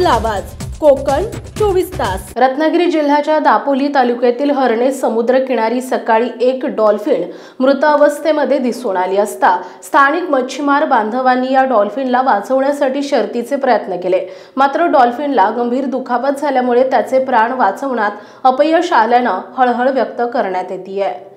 आपला आवाज कोकण 24 तास। रत्नागिरी जिल्ह्याच्या दापोली तालुक्यातील हरणे समुद्रकिनारी सकाळी एक डॉल्फिन मृत अवस्थेमध्ये दिसून आली असता स्थानिक मच्छीमार बांधवांनी या डॉल्फिनला वाचवण्यासाठी शर्थीचे प्रयत्न केले। मात्र डॉल्फिनला गंभीर दुखापत झाल्यामुळे त्याचे प्राण वाचवण्यात अपयश आल्याने हळहळ व्यक्त करण्यात येते।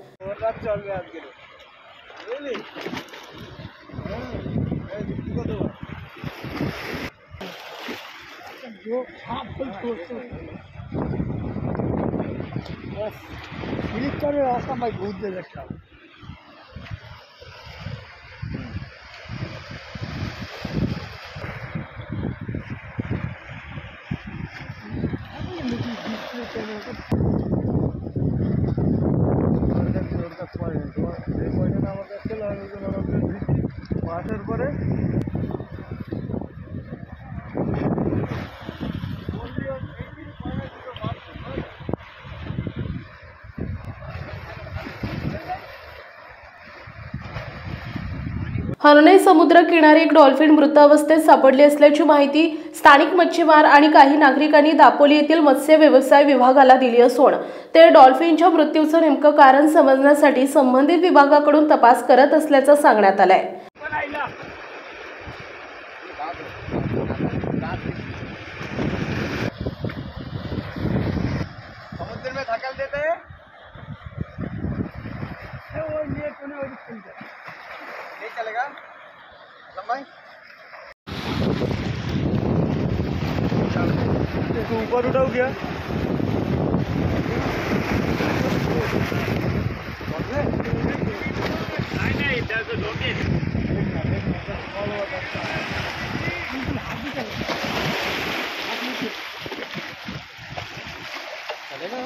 हरणे समुद्र किनारी एक डॉल्फिन मृत अवस्थेत सापडली असल्याची माहिती स्थानिक मच्छीमार आणि काही नागरिकांनी दापोली येथील मत्स्य व्यवसाय विभागाला दिली असून ते डॉल्फिनच्या मृत्यूचे नेमके कारण समजण्यासाठी संबंधित विभागाकडून तपास करत असल्याचे सांगण्यात आले। चलेगा लंबाई इसको ऊपर उठाओ क्या नहीं इधर से लोगे चलेगा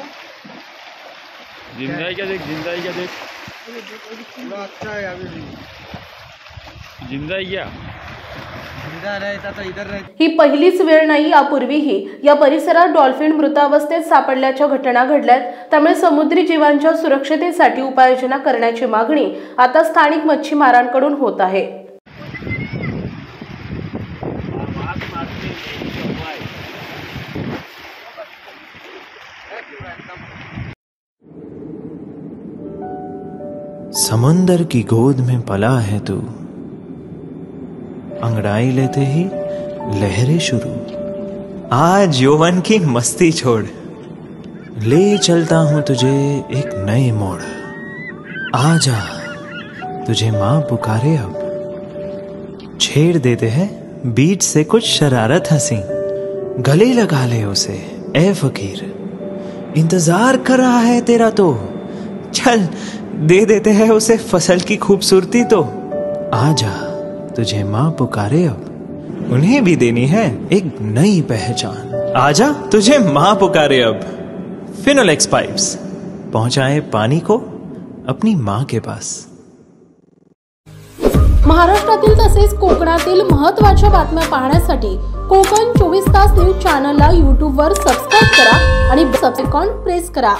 जिंदा क्या देख पूरा अच्छा है अभी जिंदा क्या ही पहिलीच वेळ नाही, यापूर्वीही या परिसरात डॉल्फिन मृतावस्थेत सापडल्याच्या घटना घडल्यात। त्यामुळे समुद्री जीवांच्या सुरक्षतेसाठी उपाययोजना करण्याची मागणी आता स्थानिक मच्छीमारांकडून होत आहे। समंदर की गोद में पला है तू, अंगड़ाई लेते ही लहरें शुरू। आज यौवन की मस्ती छोड़, ले चलता हूं तुझे एक नए मोड़। आजा तुझे मां पुकारे अब, छेड़ देते हैं बीच से कुछ शरारत हंसी। गले लगा ले उसे ए फकीर, इंतजार कर रहा है तेरा तो। चल दे देते हैं उसे फसल की खूबसूरती तो। आजा तुझे मां पुकारे अब, उन्हें भी देनी है एक नई पहचान। आजा तुझे मां पुकारे अब। फिनोलेक्स पाइप्स पहुंचाए पानी को अपनी मां के पास। महाराष्ट्रातील तसेच कोकणातील महत्त्वाच्या बातम्या पाहण्यासाठी कोकण 24 तास न्यूज चॅनलला YouTube वर सबस्क्राइब करा आणि बेल आयकॉन प्रेस करा।